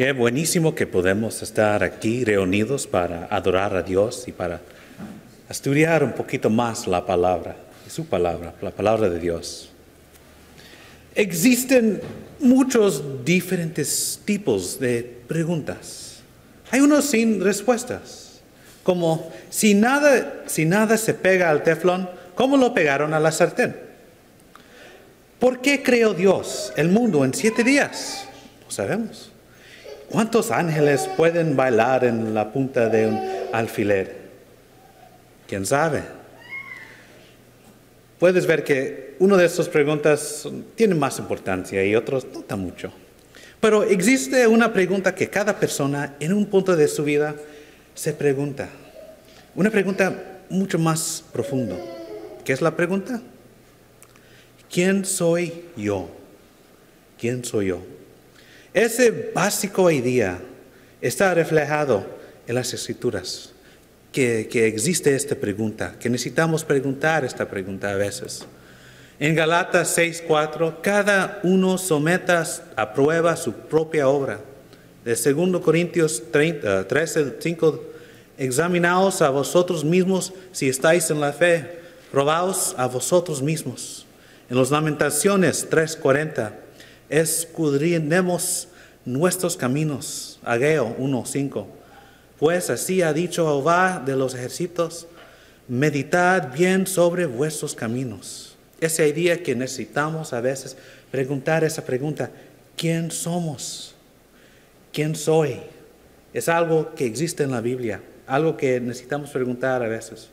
Qué buenísimo que podemos estar aquí reunidos para adorar a Dios y para estudiar un poquito más la palabra, su palabra, la palabra de Dios. Existen muchos diferentes tipos de preguntas. Hay unos sin respuestas, como si nada se pega al teflón, ¿cómo lo pegaron a la sartén? ¿Por qué creó Dios el mundo en 7 días? No sabemos. ¿Cuántos ángeles pueden bailar en la punta de un alfiler? ¿Quién sabe? Puedes ver que una de estas preguntas tiene más importancia y otros no tan mucho. Pero existe una pregunta que cada persona en un punto de su vida se pregunta. Una pregunta mucho más profunda. ¿Qué es la pregunta? ¿Quién soy yo? ¿Quién soy yo? Ese básico idea está reflejado en las Escrituras, que existe esta pregunta, que necesitamos preguntar esta pregunta a veces. En Galatas 6:4, cada uno someta a prueba su propia obra. De 2 Corintios 13:5, examinaos a vosotros mismos si estáis en la fe, probaos a vosotros mismos. En las Lamentaciones 3:40, escudriñemos nuestros caminos. Ageo 1:5. Pues así ha dicho Jehová de los ejércitos, meditad bien sobre vuestros caminos. Esa idea que necesitamos a veces preguntar esa pregunta, ¿quién somos? ¿Quién soy? Es algo que existe en la Biblia, algo que necesitamos preguntar a veces.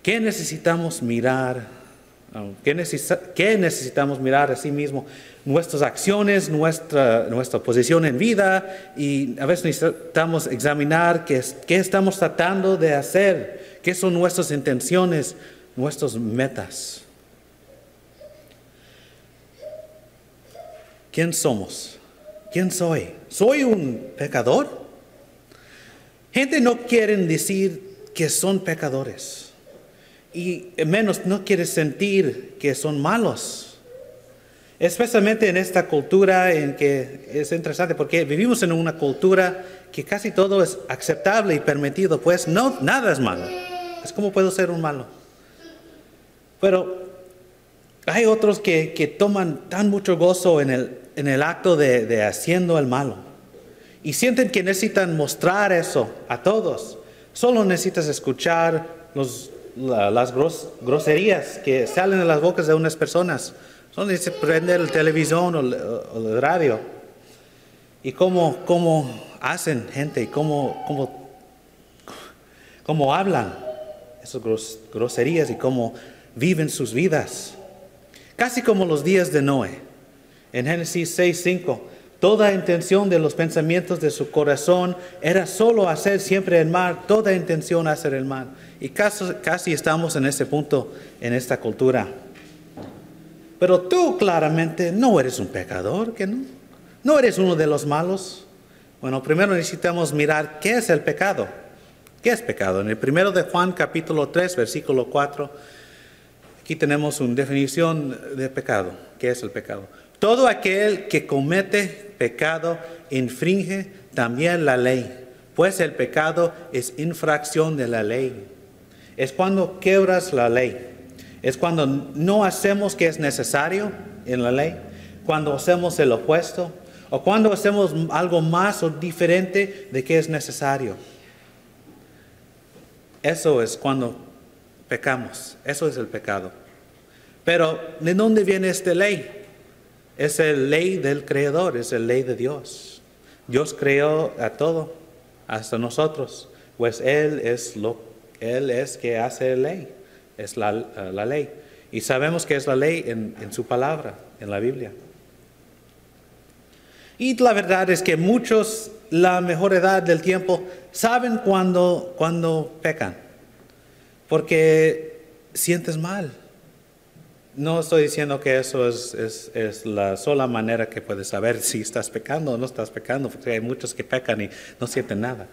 ¿Qué necesitamos mirar? ¿Qué necesitamos mirar a sí mismo? Nuestras acciones, nuestra posición en vida, y a veces necesitamos examinar qué estamos tratando de hacer, qué son nuestras intenciones, nuestras metas. ¿Quién somos? ¿Quién soy? ¿Soy un pecador? Gente no quiere decir que son pecadores. Y menos no quiere sentir que son malos. Especialmente en esta cultura en que es interesante porque vivimos en una cultura que casi todo es aceptable y permitido, pues no, nada es malo. Es como puedo ser un malo. Pero hay otros que toman tan mucho gozo en el acto de haciendo el malo. Y sienten que necesitan mostrar eso a todos. Solo necesitas escuchar las groserías que salen de las bocas de unas personas. Solo necesitas prender la televisión o la radio. Y cómo hacen gente, cómo hablan esas groserías y cómo viven sus vidas. Casi como los días de Noé. En Génesis 6:5, toda intención de los pensamientos de su corazón era solo hacer siempre el mal, toda intención hacer el mal. Y casi estamos en ese punto en esta cultura. Pero tú claramente no eres un pecador, ¿que no? No eres uno de los malos. Bueno, primero necesitamos mirar qué es el pecado. ¿Qué es pecado? En el 1 de Juan capítulo 3, versículo 4, aquí tenemos una definición de pecado. ¿Qué es el pecado? Todo aquel que comete pecado infringe también la ley, pues el pecado es infracción de la ley. Es cuando quebras la ley. Es cuando no hacemos que es necesario en la ley, cuando hacemos el opuesto, o cuando hacemos algo más o diferente de que es necesario. Eso es cuando pecamos. Eso es el pecado. Pero ¿de dónde viene esta ley? Es la ley del Creador, es la ley de Dios. Dios creó a todo, hasta nosotros, pues Él es que hace la ley, es la ley. Y sabemos que es la ley en su palabra, en la Biblia. Y la verdad es que muchos, la mejor edad del tiempo, saben cuando pecan, porque sientes mal. No estoy diciendo que eso es la sola manera que puedes saber si estás pecando o no estás pecando, porque hay muchos que pecan y no sienten nada.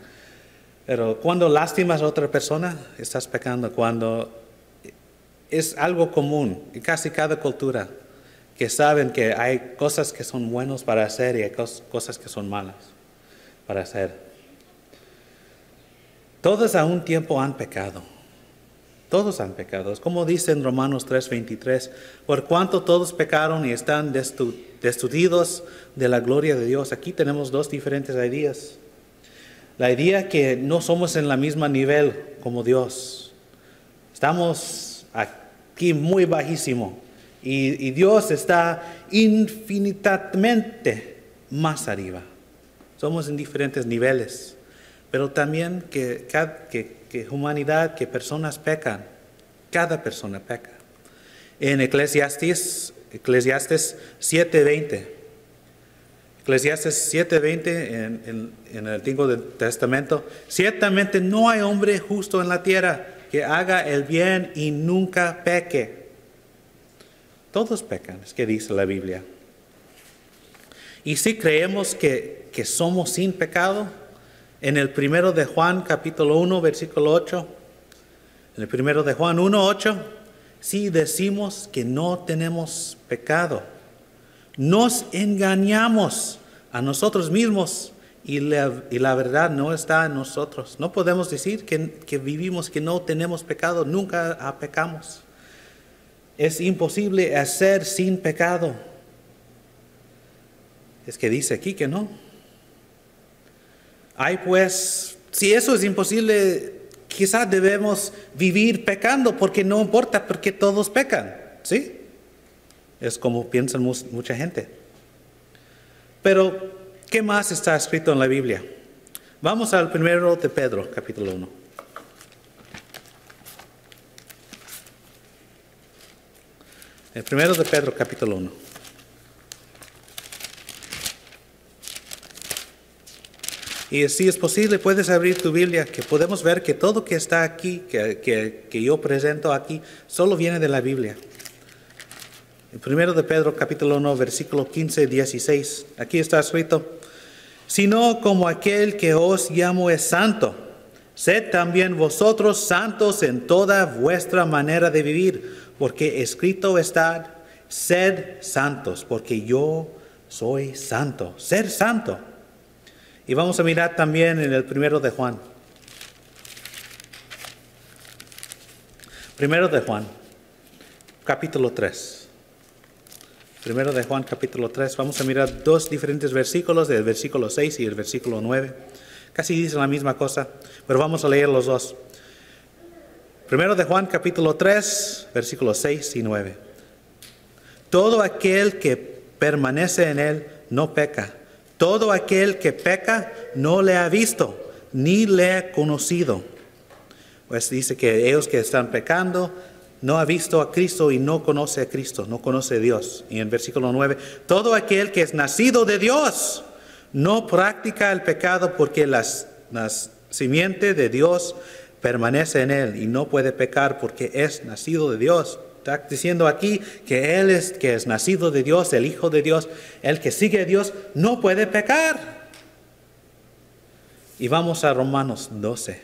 Pero cuando lastimas a otra persona, estás pecando. Cuando es algo común en casi cada cultura, que saben que hay cosas que son buenas para hacer y hay cosas que son malas para hacer. Todos a un tiempo han pecado. Todos han pecado. Es como dice en Romanos 3:23, por cuanto todos pecaron y están destituidos de la gloria de Dios. Aquí tenemos dos diferentes ideas. La idea que no somos en la misma nivel como Dios. Estamos aquí muy bajísimo y Dios está infinitamente más arriba. Somos en diferentes niveles, pero también que humanidad, que personas pecan. Cada persona peca. En Eclesiastes 7:20. Eclesiastes 7:20 en el Antiguo Testamento. Ciertamente no hay hombre justo en la tierra que haga el bien y nunca peque. Todos pecan, es que dice la Biblia. Y si creemos que somos sin pecado, en el 1 de Juan capítulo 1 versículo 8, en el 1 de Juan 1:8, si decimos que no tenemos pecado, nos engañamos a nosotros mismos y la verdad no está en nosotros. No podemos decir que vivimos, que no tenemos pecado, nunca pecamos. Es imposible hacer sin pecado. Es que dice aquí que no. Ay, pues, si eso es imposible, quizás debemos vivir pecando porque no importa, porque todos pecan, ¿sí? Es como piensa mucha gente. Pero, ¿qué más está escrito en la Biblia? Vamos al 1 de Pedro, capítulo 1. El 1 de Pedro, capítulo 1. Y si es posible, puedes abrir tu Biblia, que podemos ver que todo que está aquí, que yo presento aquí, solo viene de la Biblia. El 1 de Pedro, capítulo 1, versículo 15-16. Aquí está escrito: sino como aquel que os llamó es santo, sed también vosotros santos en toda vuestra manera de vivir, porque escrito está: sed santos, porque yo soy santo. Ser santo. Y vamos a mirar también en el 1 de Juan. 1 de Juan, capítulo 3. 1 de Juan, capítulo 3. Vamos a mirar dos diferentes versículos, el versículo 6 y el versículo 9. Casi dicen la misma cosa, pero vamos a leer los dos. 1 de Juan, capítulo 3, versículos 6 y 9. Todo aquel que permanece en él no peca. Todo aquel que peca no le ha visto, ni le ha conocido. Pues dice que ellos que están pecando no ha visto a Cristo y no conoce a Cristo, no conoce a Dios. Y en versículo 9, todo aquel que es nacido de Dios no practica el pecado, porque la simiente de Dios permanece en él y no puede pecar porque es nacido de Dios. Está diciendo aquí que él que es nacido de Dios, el Hijo de Dios, el que sigue a Dios, no puede pecar. Y vamos a Romanos 12,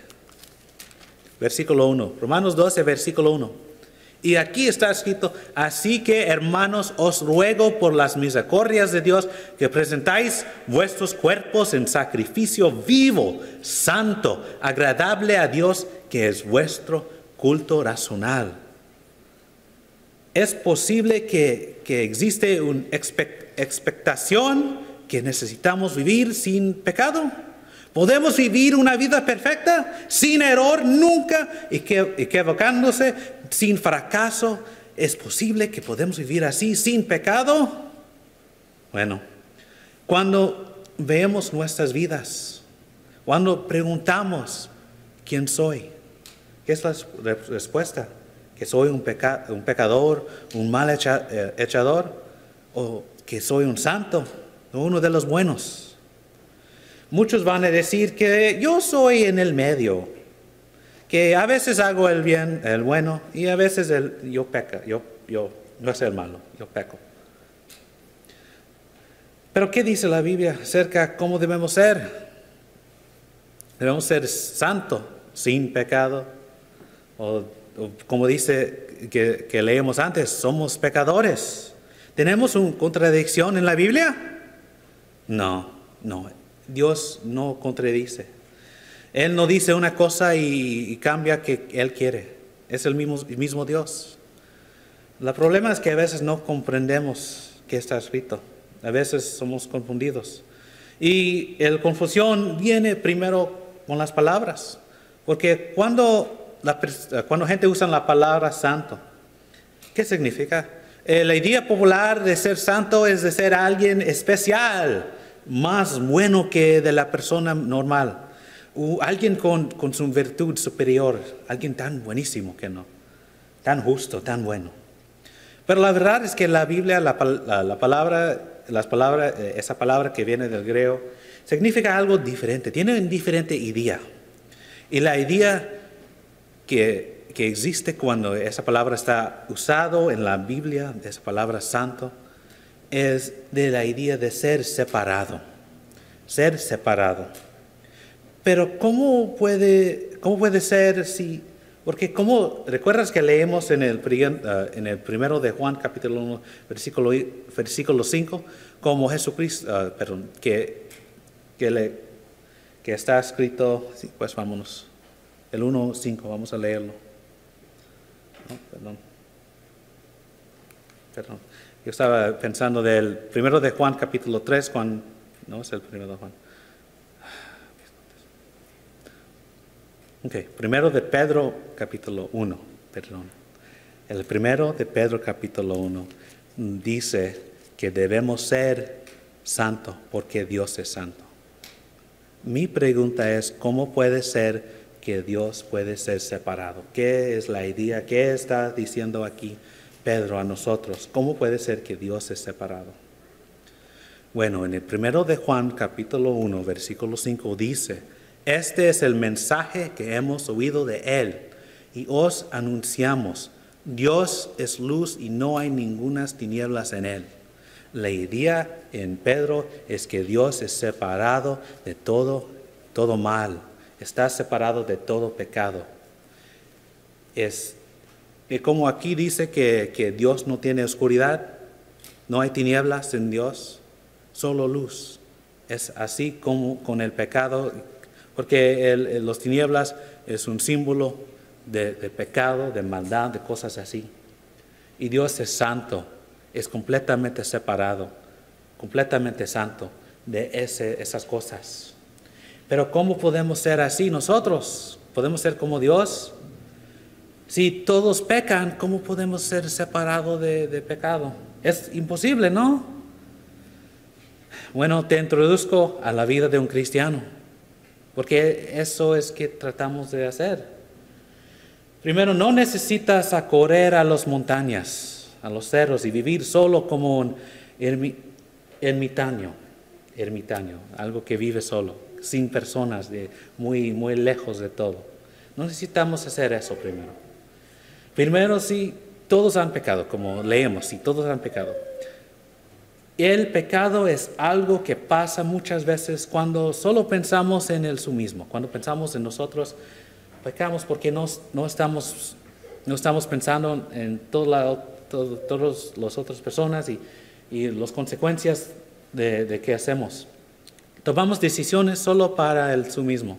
versículo 1. Romanos 12, versículo 1. Y aquí está escrito: así que, hermanos, os ruego por las misericordias de Dios que presentáis vuestros cuerpos en sacrificio vivo, santo, agradable a Dios, que es vuestro culto racional. Es posible que existe una expectación que necesitamos vivir sin pecado. ¿Podemos vivir una vida perfecta, sin error, nunca equivocándose, sin fracaso? ¿Es posible que podemos vivir así, sin pecado? Bueno, cuando vemos nuestras vidas, cuando preguntamos quién soy, ¿qué es la respuesta? ¿Que soy un pecador, un mal echador? ¿O que soy un santo, uno de los buenos? Muchos van a decir que yo soy en el medio, que a veces hago el bien, el bueno, y a veces yo peco, yo no es el malo, yo peco. Pero ¿qué dice la Biblia acerca de cómo debemos ser? Debemos ser santos, sin pecado, o como dice que leemos antes, somos pecadores. ¿Tenemos una contradicción en la Biblia? No, no. Dios no contradice. Él no dice una cosa y cambia que Él quiere. Es el mismo Dios. El problema es que a veces no comprendemos qué está escrito. A veces somos confundidos. Y la confusión viene primero con las palabras. Porque cuando gente usa la palabra santo, ¿qué significa? La idea popular de ser santo es de ser alguien especial, más bueno que de la persona normal. Alguien con su virtud superior, alguien tan buenísimo que no, tan justo, tan bueno. Pero la verdad es que la Biblia, esa palabra que viene del griego, significa algo diferente, tiene una diferente idea. Y la idea que existe cuando esa palabra está usada en la Biblia, esa palabra santo, es de la idea de ser separado. Ser separado. Pero ¿cómo puede ser si... Porque recuerdas que leemos en el primero de Juan, capítulo 1, versículo 5, como Jesucristo, que está escrito, sí, pues vámonos, el 1:5, vamos a leerlo. No, perdón. Yo estaba pensando del primero de Juan, capítulo 3, no es el primero de Juan. Ok, primero de Pedro, capítulo 1, perdón. El primero de Pedro, capítulo 1, dice que debemos ser santos porque Dios es santo. Mi pregunta es, ¿cómo puede ser que Dios puede ser separado? ¿Qué es la idea? ¿Qué está diciendo aquí Pedro a nosotros? ¿Cómo puede ser que Dios es separado? Bueno, en el primero de Juan, capítulo 1, versículo 5, dice: este es el mensaje que hemos oído de Él y os anunciamos. Dios es luz y no hay ningunas tinieblas en Él. La idea en Pedro es que Dios es separado de todo mal. Está separado de todo pecado. Es como aquí dice que Dios no tiene oscuridad, no hay tinieblas en Dios, solo luz. Es así como con el pecado. Porque los tinieblas es un símbolo de pecado, de maldad, de cosas así. Y Dios es santo, es completamente separado, completamente santo de esas cosas. Pero ¿cómo podemos ser así nosotros? ¿Podemos ser como Dios? Si todos pecan, ¿cómo podemos ser separados de pecado? Es imposible, ¿no? Bueno, te introduzco a la vida de un cristiano. Porque eso es que tratamos de hacer. Primero, no necesitas correr a las montañas, a los cerros y vivir solo como un ermitaño, algo que vive solo, sin personas, muy lejos de todo. No necesitamos hacer eso primero. Primero, sí, todos han pecado, como leemos, sí, todos han pecado. El pecado es algo que pasa muchas veces cuando solo pensamos en el sumismo. Cuando pensamos en nosotros, pecamos porque no estamos pensando en todas las otras personas y las consecuencias de qué hacemos. Tomamos decisiones solo para el sumismo.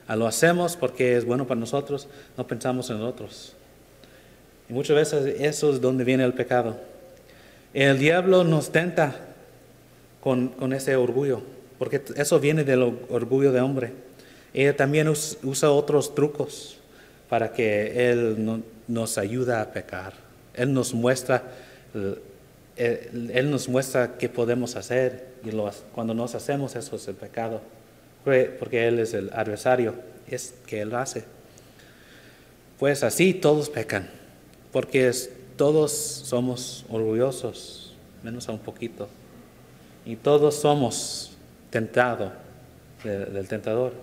Lo hacemos porque es bueno para nosotros, no pensamos en otros. Y muchas veces eso es donde viene el pecado. El diablo nos tenta con ese orgullo, porque eso viene del orgullo de hombre. Ella también usa otros trucos para que Él nos ayude a pecar. Él nos muestra qué podemos hacer y cuando nos hacemos eso es el pecado, porque Él es el adversario, es que Él hace. Pues así todos pecan, porque todos somos orgullosos, menos a un poquito. Y todos somos tentados del tentador.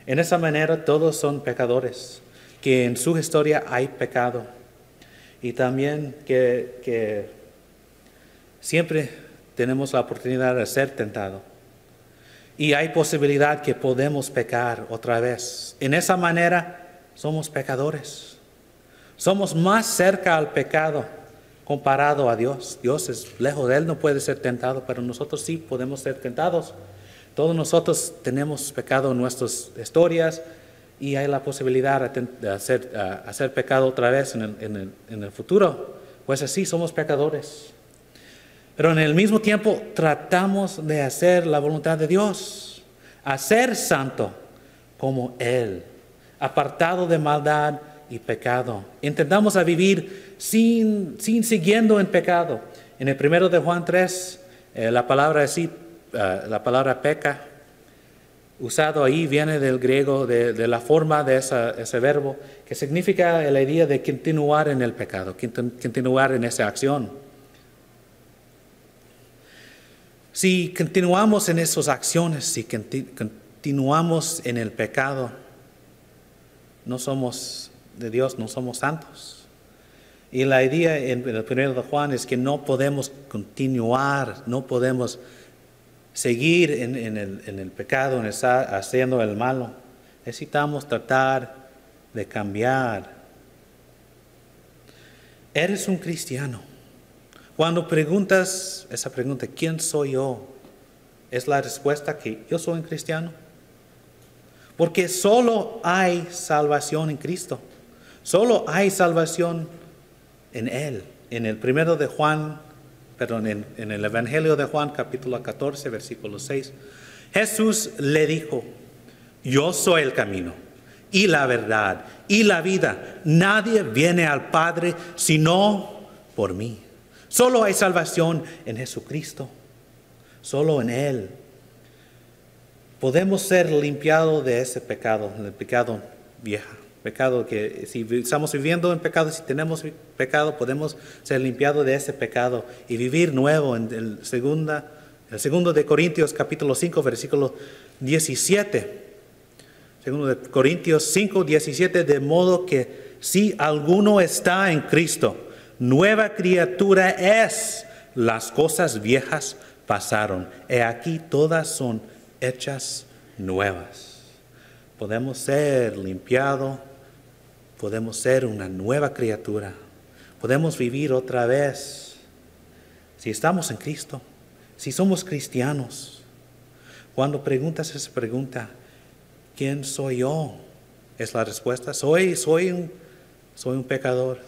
En esa manera todos son pecadores, que en su historia hay pecado. Y también que siempre tenemos la oportunidad de ser tentados. Y hay posibilidad que podemos pecar otra vez. En esa manera somos pecadores. Somos más cerca al pecado comparado a Dios. Dios es lejos de Él, no puede ser tentado, pero nosotros sí podemos ser tentados. Todos nosotros tenemos pecado en nuestras historias y hay la posibilidad de hacer pecado otra vez en el futuro. Pues así somos pecadores. Pero en el mismo tiempo tratamos de hacer la voluntad de Dios, a ser santo como Él, apartado de maldad y pecado. Intentamos a vivir sin siguiendo en pecado. En el 1 de Juan 3, la palabra peca, usado ahí, viene del griego, de la forma de ese verbo, que significa la idea de continuar en el pecado, continuar en esa acción. Si continuamos en esas acciones, si continuamos en el pecado, no somos de Dios, no somos santos. Y la idea en el 1 de Juan es que no podemos continuar, no podemos seguir en el pecado, haciendo el malo. Necesitamos tratar de cambiar. ¿Eres un cristiano? Cuando preguntas esa pregunta, ¿quién soy yo? Es la respuesta que yo soy un cristiano. Porque solo hay salvación en Cristo. Solo hay salvación en Él. En el 1 de Juan, en el Evangelio de Juan, capítulo 14, versículo 6, Jesús le dijo, yo soy el camino y la verdad y la vida. Nadie viene al Padre sino por mí. Solo hay salvación en Jesucristo. Solo en Él. Podemos ser limpiados de ese pecado, el pecado viejo. Pecado que si estamos viviendo en pecado, si tenemos pecado, podemos ser limpiados de ese pecado y vivir nuevo. En el segundo de Corintios capítulo 5, versículo 17. Segundo de Corintios 5, 17, de modo que si alguno está en Cristo, nueva criatura es. Las cosas viejas pasaron. He aquí todas son hechas nuevas. Podemos ser limpiados. Podemos ser una nueva criatura. Podemos vivir otra vez. Si estamos en Cristo, si somos cristianos, cuando preguntas esa pregunta, ¿quién soy yo? Es la respuesta, soy un pecador.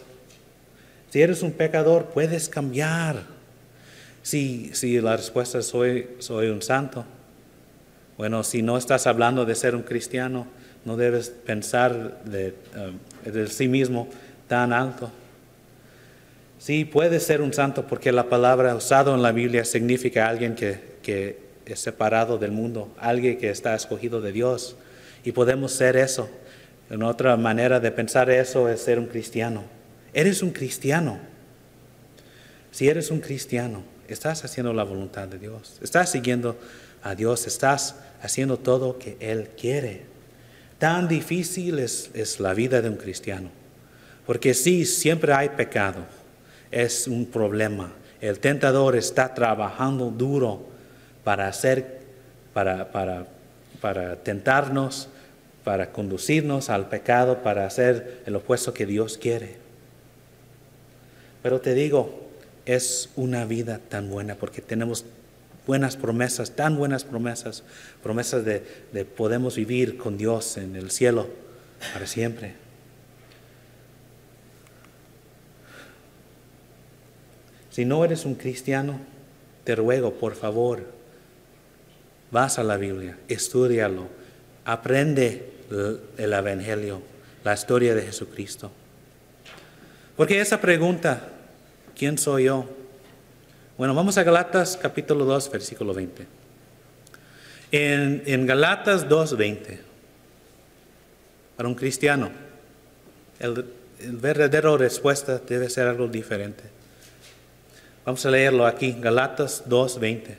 Si eres un pecador, puedes cambiar. Si la respuesta es soy un santo. Bueno, si no estás hablando de ser un cristiano, no debes pensar de sí mismo tan alto. Sí, puedes ser un santo porque la palabra usada en la Biblia significa alguien que es separado del mundo, alguien que está escogido de Dios. Y podemos ser eso. En otra manera de pensar eso es ser un cristiano. Eres un cristiano. Si eres un cristiano, estás haciendo la voluntad de Dios. Estás siguiendo a Dios. Estás haciendo todo lo que Él quiere. Tan difícil es la vida de un cristiano. Porque sí, siempre hay pecado. Es un problema. El tentador está trabajando duro para tentarnos, para conducirnos al pecado, para hacer el opuesto que Dios quiere. Pero te digo, es una vida tan buena porque tenemos buenas promesas, tan buenas promesas, promesas de podemos vivir con Dios en el cielo para siempre. Si no eres un cristiano, te ruego, por favor, vas a la Biblia, estúdialo, aprende el Evangelio, la historia de Jesucristo. Porque esa pregunta, ¿quién soy yo? Bueno, vamos a Galatas capítulo 2, versículo 20. En Galatas 2, 20, para un cristiano, el verdadero respuesta debe ser algo diferente. Vamos a leerlo aquí, Galatas 2, 20.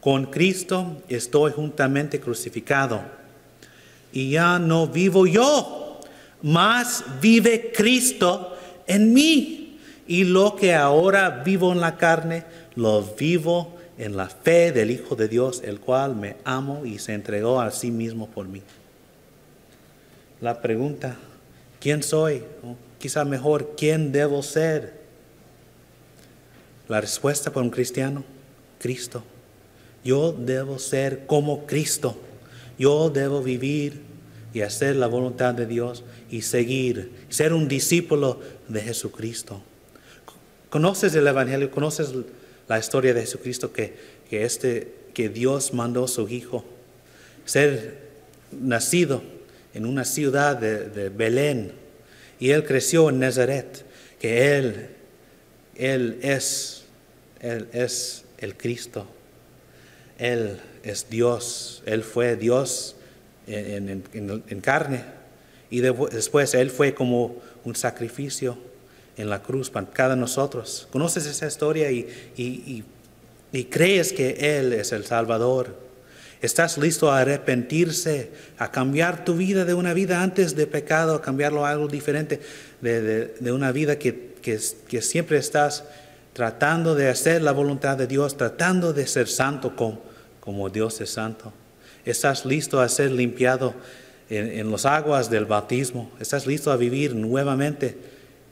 Con Cristo estoy juntamente crucificado, y ya no vivo yo, mas vive Cristo en mí. Y lo que ahora vivo en la carne, lo vivo en la fe del Hijo de Dios, el cual me amó y se entregó a sí mismo por mí. La pregunta, ¿quién soy? O quizá mejor, ¿quién debo ser? La respuesta para un cristiano, Cristo. Yo debo ser como Cristo. Yo debo vivir y hacer la voluntad de Dios y seguir, ser un discípulo de Jesucristo. ¿Conoces el Evangelio? ¿Conoces la historia de Jesucristo que Dios mandó a su Hijo ser nacido en una ciudad de Belén y Él creció en Nazaret, que Él es el Cristo? Él es Dios, Él fue Dios en carne y después Él fue como un sacrificio en la cruz para cada nosotros. ¿Conoces esa historia y crees que Él es el Salvador? ¿Estás listo a arrepentirse, a cambiar tu vida de una vida antes de pecado, a cambiarlo a algo diferente, de una vida que siempre estás tratando de hacer la voluntad de Dios, tratando de ser santo como Dios es santo? ¿Estás listo a ser limpiado en las aguas del bautismo? ¿Estás listo a vivir nuevamente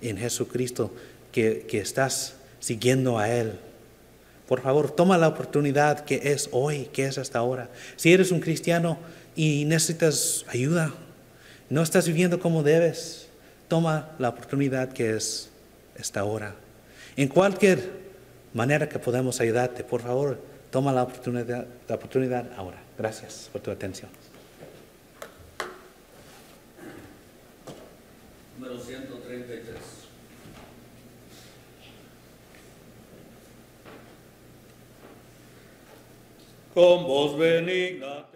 en Jesucristo, que estás siguiendo a Él? Por favor, toma la oportunidad que es hoy, que es hasta ahora. Si eres un cristiano y necesitas ayuda, no estás viviendo como debes, toma la oportunidad que es hasta ahora. En cualquier manera que podamos ayudarte, por favor, toma la oportunidad ahora. Gracias por tu atención. Número 133. Con voz benigna.